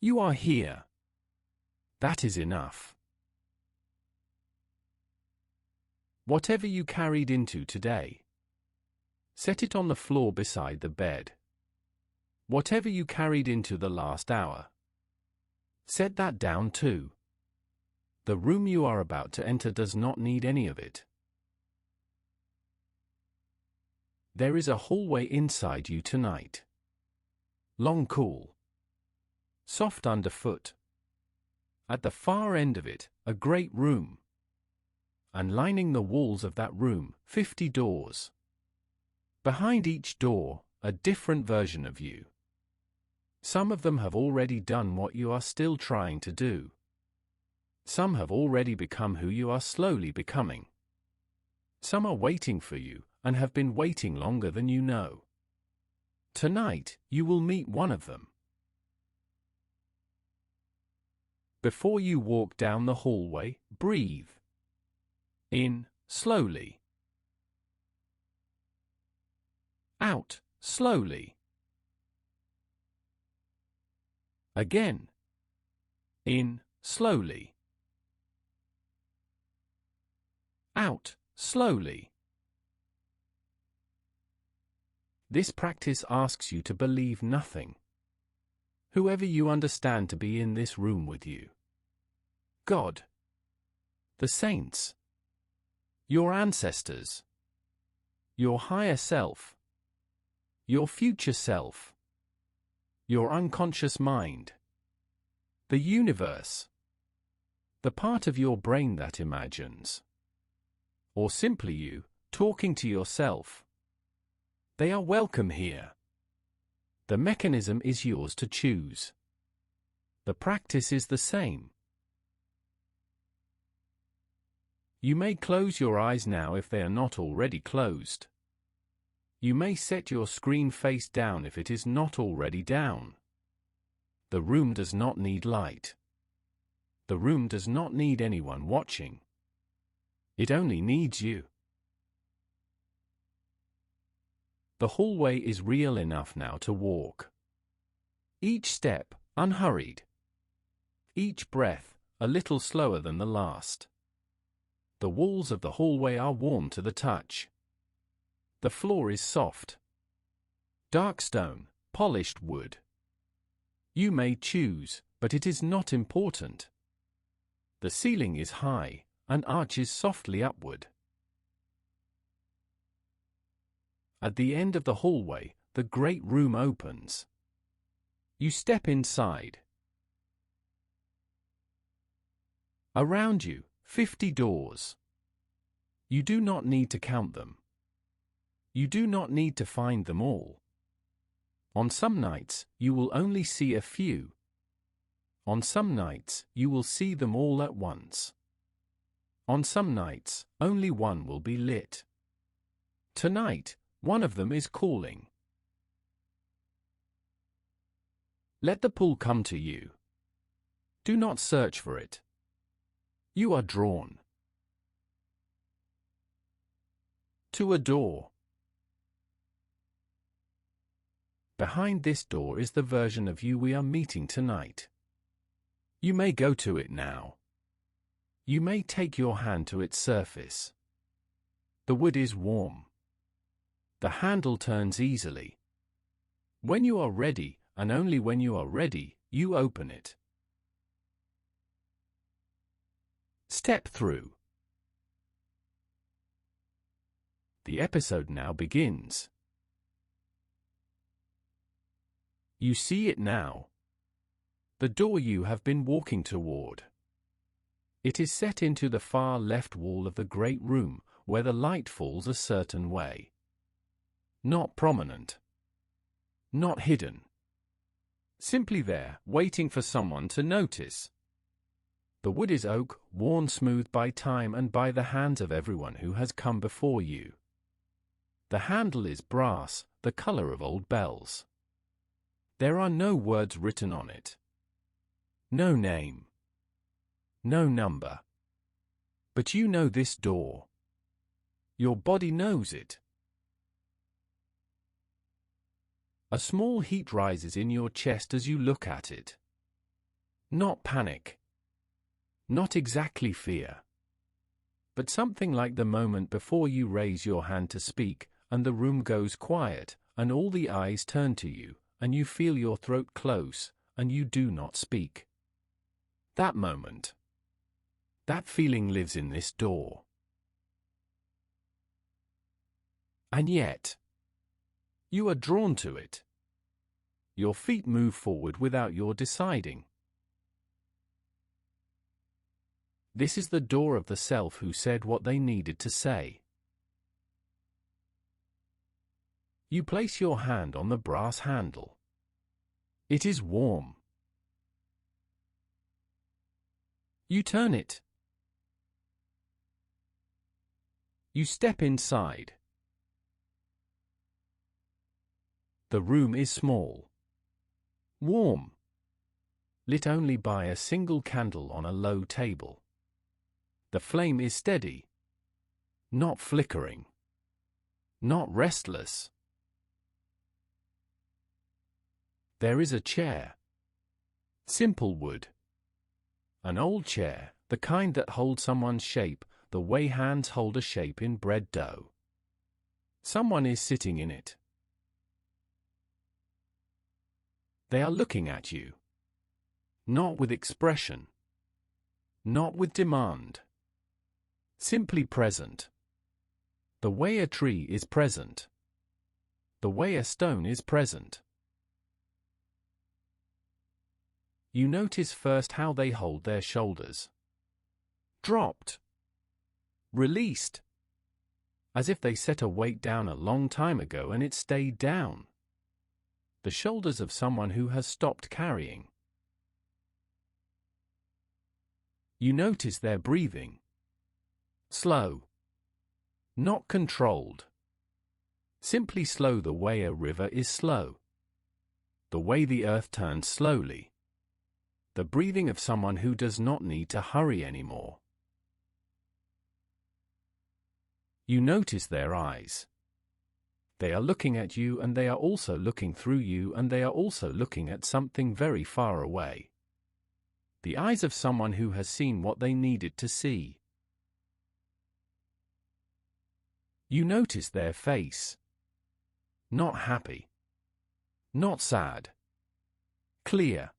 You are here. That is enough. Whatever you carried into today, set it on the floor beside the bed. Whatever you carried into the last hour, set that down too. The room you are about to enter does not need any of it. There is a hallway inside you tonight. Long, cool, soft underfoot. At the far end of it, a great room. And lining the walls of that room, 50 doors. Behind each door, a different version of you. Some of them have already done what you are still trying to do. Some have already become who you are slowly becoming. Some are waiting for you, and have been waiting longer than you know. Tonight, you will meet one of them. Before you walk down the hallway, breathe in slowly. Out slowly. Again. In slowly. Out slowly. This practice asks you to believe nothing. Whoever you understand to be in this room with you. God. The saints. Your ancestors. Your higher self. Your future self. Your unconscious mind. The universe. The part of your brain that imagines. Or simply you, talking to yourself. They are welcome here. The mechanism is yours to choose. The practice is the same. You may close your eyes now if they are not already closed. You may set your screen face down if it is not already down. The room does not need light. The room does not need anyone watching. It only needs you. The hallway is real enough now to walk. Each step, unhurried. Each breath, a little slower than the last. The walls of the hallway are warm to the touch. The floor is soft. Dark stone, polished wood. You may choose, but it is not important. The ceiling is high, and arches softly upward. At the end of the hallway, the great room opens. You step inside. Around you, 50 doors. You do not need to count them. You do not need to find them all. On some nights, you will only see a few. On some nights, you will see them all at once. On some nights, only one will be lit. Tonight, one of them is calling. Let the pull come to you. Do not search for it. You are drawn to a door. Behind this door is the version of you we are meeting tonight. You may go to it now. You may take your hand to its surface. The wood is warm. The handle turns easily. When you are ready, and only when you are ready, you open it. Step through. The episode now begins. You see it now. The door you have been walking toward. It is set into the far left wall of the great room, where the light falls a certain way. Not prominent. Not hidden. Simply there, waiting for someone to notice. The wood is oak, worn smooth by time and by the hands of everyone who has come before you. The handle is brass, the color of old bells. There are no words written on it. No name. No number. But you know this door. Your body knows it. A small heat rises in your chest as you look at it. Not panic. Not exactly fear. But something like the moment before you raise your hand to speak, and the room goes quiet, and all the eyes turn to you, and you feel your throat close, and you do not speak. That moment. That feeling lives in this door. And yet, you are drawn to it. Your feet move forward without your deciding. This is the door of the self who said what they needed to say. You place your hand on the brass handle. It is warm. You turn it. You step inside. The room is small. Warm. Lit only by a single candle on a low table. The flame is steady. Not flickering. Not restless. There is a chair. Simple wood. An old chair, the kind that holds someone's shape, the way hands hold a shape in bread dough. Someone is sitting in it. They are looking at you. Not with expression. Not with demand. Simply present. The way a tree is present. The way a stone is present. You notice first how they hold their shoulders. Dropped. Released. As if they set a weight down a long time ago and it stayed down. The shoulders of someone who has stopped carrying. You notice their breathing. Slow. Not controlled. Simply slow the way a river is slow. The way the earth turns slowly. The breathing of someone who does not need to hurry anymore. You notice their eyes. They are looking at you and they are also looking through you and they are also looking at something very far away. The eyes of someone who has seen what they needed to see. You notice their face. Not happy. Not sad. Clear.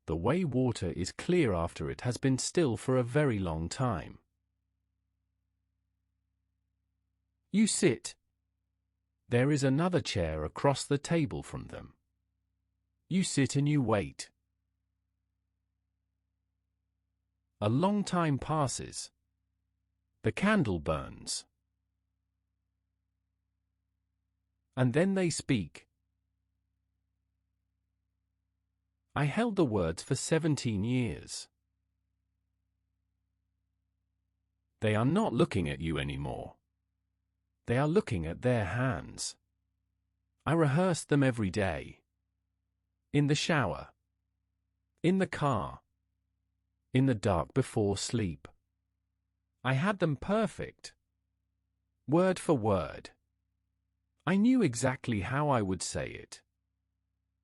The way water is clear after it has been still for a very long time. You sit. There is another chair across the table from them. You sit and you wait. A long time passes. The candle burns. And then they speak. I held the words for 17 years. They are not looking at you anymore. They are looking at their hands. I rehearsed them every day. In the shower. In the car. In the dark before sleep. I had them perfect. Word for word. I knew exactly how I would say it.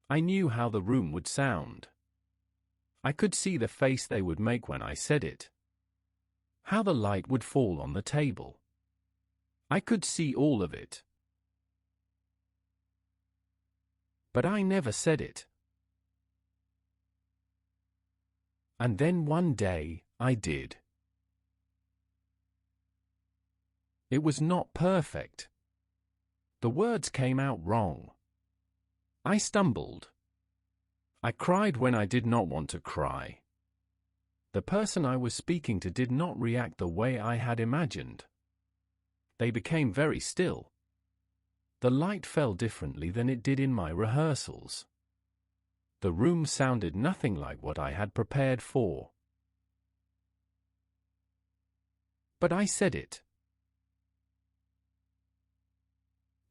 I knew how the room would sound. I could see the face they would make when I said it. How the light would fall on the table. I could see all of it. But I never said it. And then one day, I did. It was not perfect. The words came out wrong. I stumbled. I cried when I did not want to cry. The person I was speaking to did not react the way I had imagined. They became very still. The light fell differently than it did in my rehearsals. The room sounded nothing like what I had prepared for. But I said it.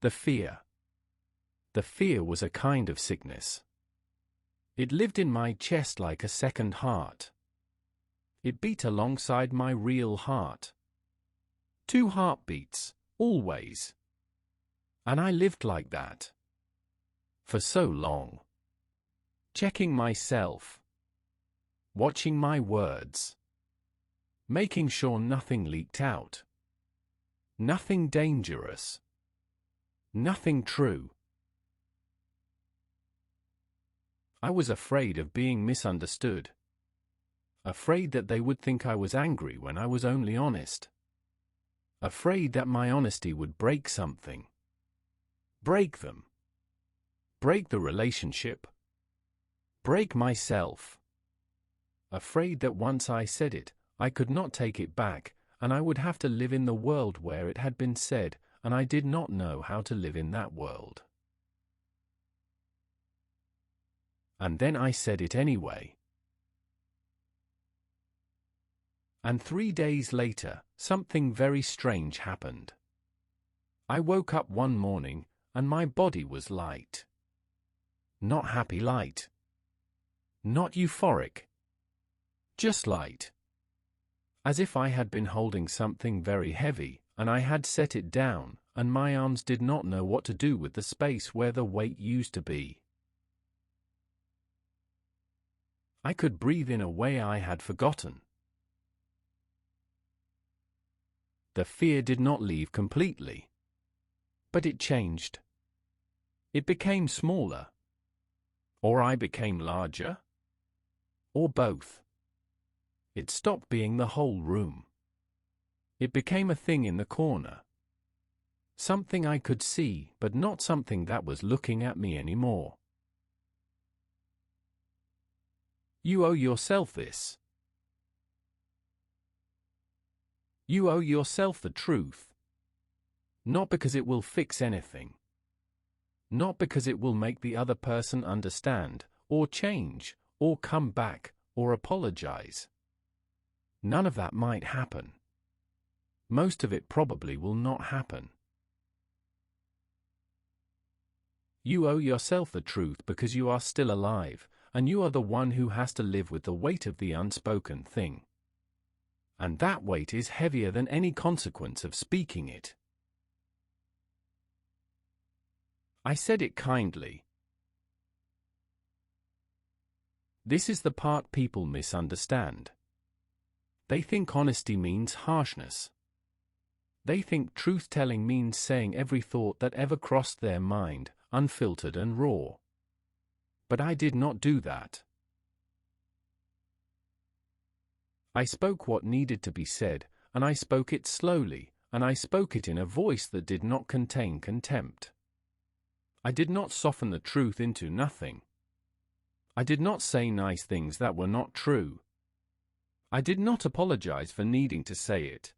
The fear. The fear was a kind of sickness. It lived in my chest like a second heart. It beat alongside my real heart. 2 heartbeats, always. And I lived like that. For so long. Checking myself. watching my words, making sure nothing leaked out. Nothing dangerous. Nothing true. I was afraid of being misunderstood. Afraid that they would think I was angry when I was only honest. Afraid that my honesty would break something. Break them. Break the relationship. Break myself. Afraid that once I said it, I could not take it back, and I would have to live in the world where it had been said, and I did not know how to live in that world. And then I said it anyway. And 3 days later, something very strange happened. I woke up one morning, and my body was light. Not happy light. Not euphoric. Just light. As if I had been holding something very heavy, and I had set it down, and my arms did not know what to do with the space where the weight used to be. I could breathe in a way I had forgotten. The fear did not leave completely. But it changed. It became smaller. Or I became larger. Or both. It stopped being the whole room. It became a thing in the corner. Something I could see, but not something that was looking at me anymore. You owe yourself this. You owe yourself the truth. Not because it will fix anything. Not because it will make the other person understand, or change, or come back, or apologize. None of that might happen. Most of it probably will not happen. You owe yourself the truth because you are still alive, and you are the one who has to live with the weight of the unspoken thing. And that weight is heavier than any consequence of speaking it. I said it kindly. This is the part people misunderstand. They think honesty means harshness. They think truth-telling means saying every thought that ever crossed their mind, unfiltered and raw. But I did not do that. I spoke what needed to be said, and I spoke it slowly, and I spoke it in a voice that did not contain contempt. I did not soften the truth into nothing. I did not say nice things that were not true. I did not apologize for needing to say it.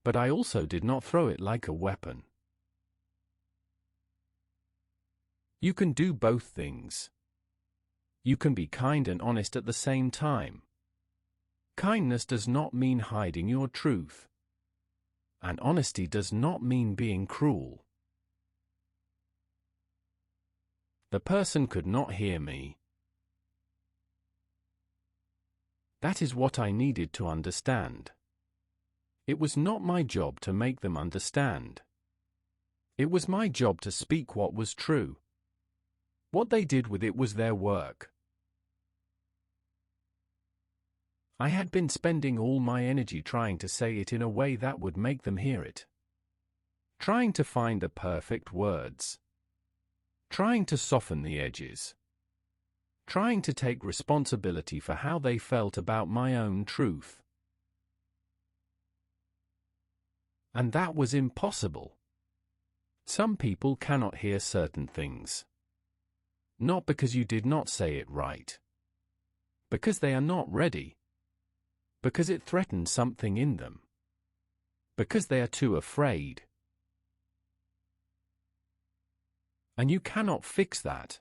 But I also did not throw it like a weapon. You can do both things. You can be kind and honest at the same time. Kindness does not mean hiding your truth. And honesty does not mean being cruel. The person could not hear me. That is what I needed to understand. It was not my job to make them understand. It was my job to speak what was true. What they did with it was their work. I had been spending all my energy trying to say it in a way that would make them hear it. Trying to find the perfect words. Trying to soften the edges. Trying to take responsibility for how they felt about my own truth. And that was impossible. Some people cannot hear certain things. Not because you did not say it right. Because they are not ready. Because it threatens something in them. Because they are too afraid. And you cannot fix that.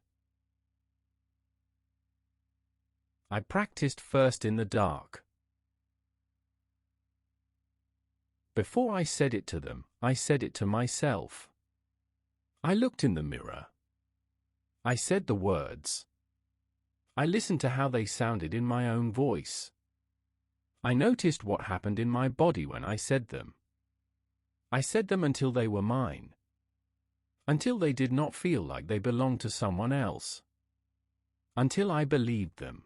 I practiced first in the dark. Before I said it to them, I said it to myself. I looked in the mirror. I said the words. I listened to how they sounded in my own voice. I noticed what happened in my body when I said them. I said them until they were mine. Until they did not feel like they belonged to someone else. until I believed them.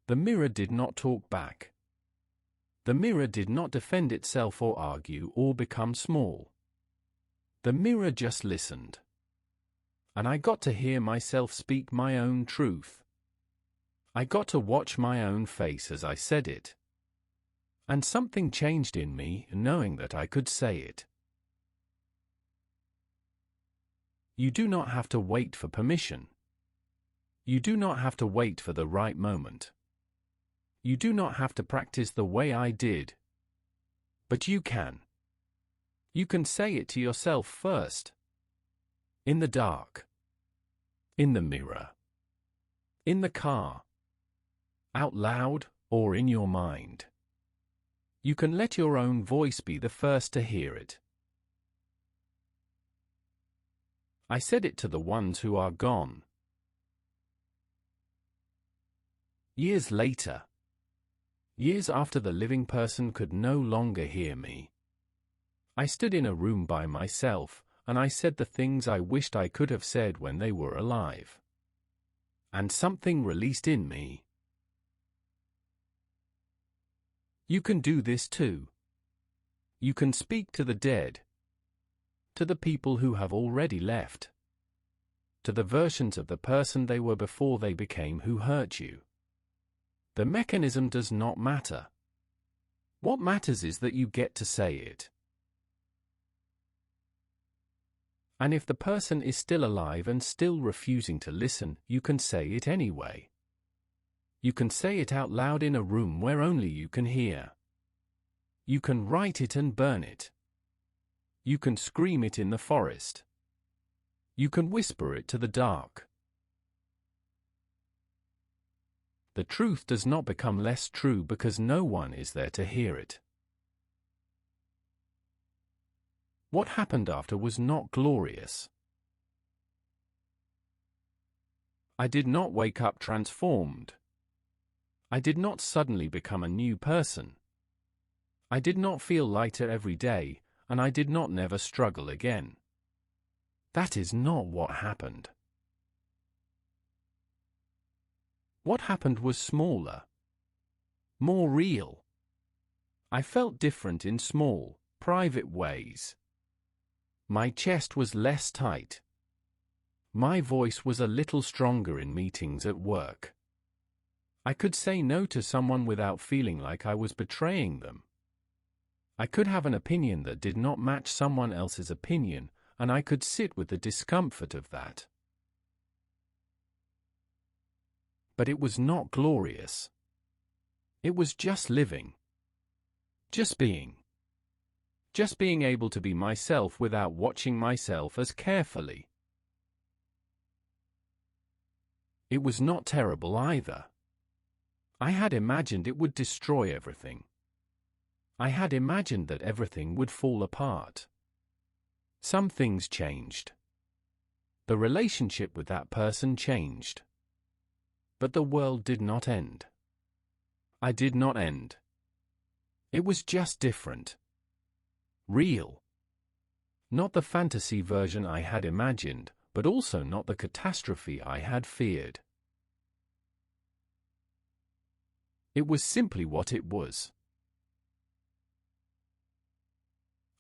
The mirror did not talk back. The mirror did not defend itself or argue or become small. The mirror just listened. And I got to hear myself speak my own truth. I got to watch my own face as I said it. And something changed in me, knowing that I could say it. You do not have to wait for permission. You do not have to wait for the right moment. You do not have to practice the way I did. But you can. You can say it to yourself first. In the dark. In the mirror. In the car. Out loud, or in your mind. You can let your own voice be the first to hear it. I said it to the ones who are gone. Years later. Years after the living person could no longer hear me. I stood in a room by myself, and I said the things I wished I could have said when they were alive. And something released in me. You can do this too. You can speak to the dead. To the people who have already left. To the versions of the person they were before they became who hurt you. The mechanism does not matter. What matters is that you get to say it. And if the person is still alive and still refusing to listen, you can say it anyway. You can say it out loud in a room where only you can hear. You can write it and burn it. You can scream it in the forest. You can whisper it to the dark. The truth does not become less true because no one is there to hear it. What happened after was not glorious. I did not wake up transformed. I did not suddenly become a new person. I did not feel lighter every day, and I did not never struggle again. That is not what happened. What happened was smaller. More real. I felt different in small, private ways. My chest was less tight. My voice was a little stronger in meetings at work. I could say no to someone without feeling like I was betraying them. I could have an opinion that did not match someone else's opinion, and I could sit with the discomfort of that. But it was not glorious. It was just living. Just being. Just being able to be myself without watching myself as carefully. It was not terrible either. I had imagined it would destroy everything. I had imagined that everything would fall apart. Some things changed. The relationship with that person changed. But the world did not end. I did not end. It was just different. Real. Not the fantasy version I had imagined, but also not the catastrophe I had feared. It was simply what it was.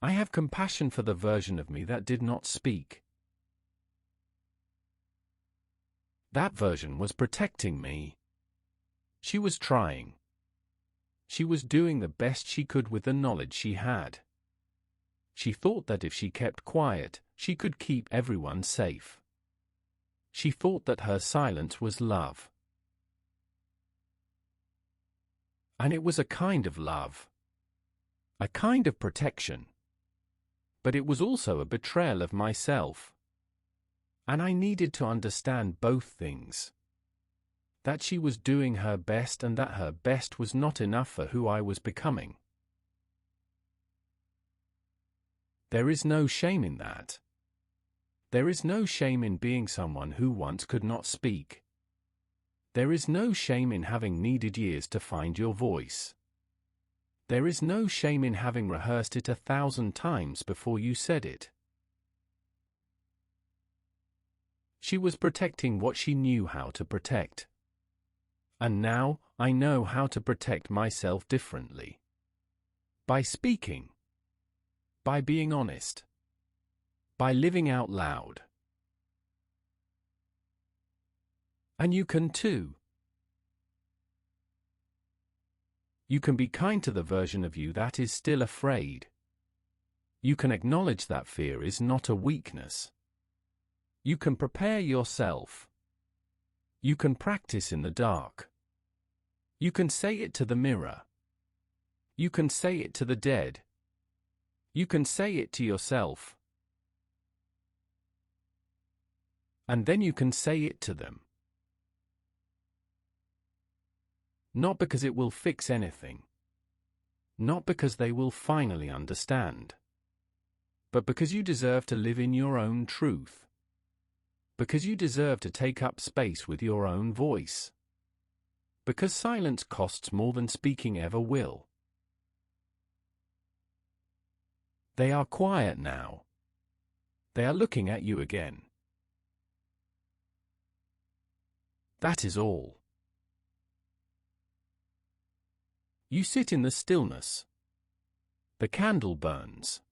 I have compassion for the version of me that did not speak. That version was protecting me. She was trying. She was doing the best she could with the knowledge she had. She thought that if she kept quiet, she could keep everyone safe. She thought that her silence was love. And it was a kind of love. A kind of protection. But it was also a betrayal of myself. And I needed to understand both things. That she was doing her best and that her best was not enough for who I was becoming. There is no shame in that. There is no shame in being someone who once could not speak. There is no shame in having needed years to find your voice. There is no shame in having rehearsed it 1,000 times before you said it. She was protecting what she knew how to protect. And now, I know how to protect myself differently. By speaking. By being honest. By living out loud. And you can too. You can be kind to the version of you that is still afraid. You can acknowledge that fear is not a weakness. You can prepare yourself. You can practice in the dark. You can say it to the mirror. You can say it to the dead. You can say it to yourself. And then you can say it to them. Not because it will fix anything. Not because they will finally understand. But because you deserve to live in your own truth. Because you deserve to take up space with your own voice. Because silence costs more than speaking ever will. They are quiet now. They are looking at you again. That is all. You sit in the stillness. The candle burns.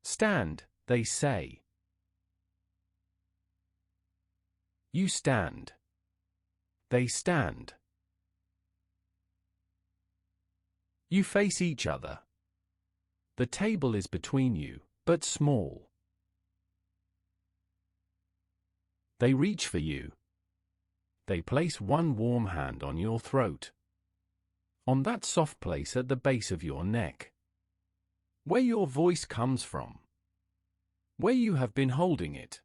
Stand, they say. You stand. They stand. You face each other. The table is between you, but small. They reach for you. They place one warm hand on your throat. On that soft place at the base of your neck. Where your voice comes from. Where you have been holding it.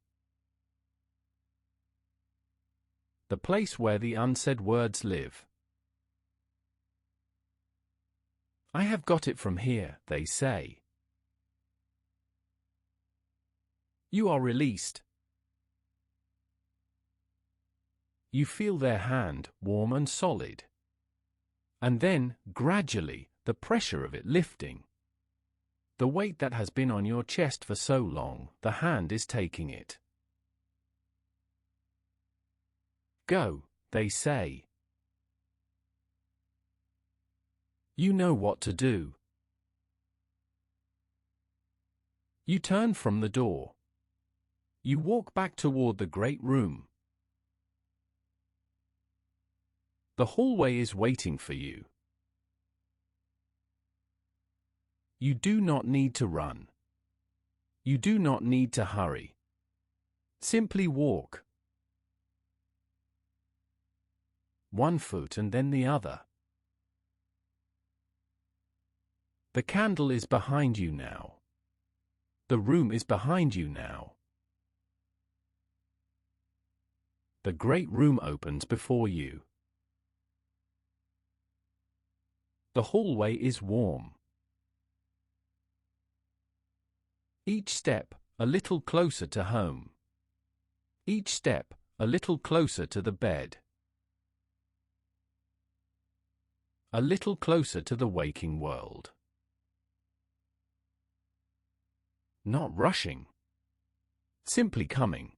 The place where the unsaid words live. I have got it from here, they say. You are released. You feel their hand, warm and solid. And then, gradually, the pressure of it lifting. The weight that has been on your chest for so long, the hand is taking it. Go, they say. You know what to do. You turn from the door. You walk back toward the great room. The hallway is waiting for you. You do not need to run. You do not need to hurry. Simply walk. One foot and then the other. The candle is behind you now. The room is behind you now. The great room opens before you. The hallway is warm. Each step, a little closer to home. Each step, a little closer to the bed. A little closer to the waking world. Not rushing. Simply coming.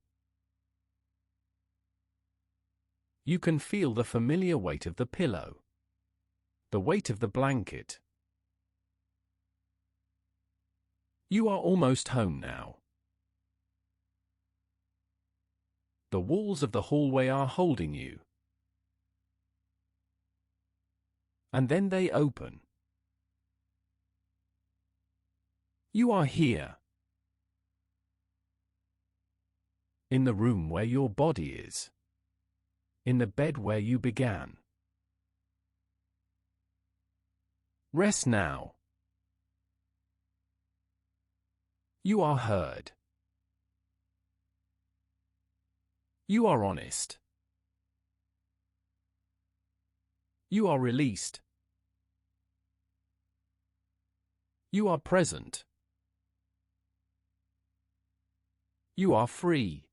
You can feel the familiar weight of the pillow. The weight of the blanket. You are almost home now. The walls of the hallway are holding you. And then they open. You are here. In the room where your body is. In the bed where you began. Rest now. You are heard. You are honest. You are released. You are present. You are free.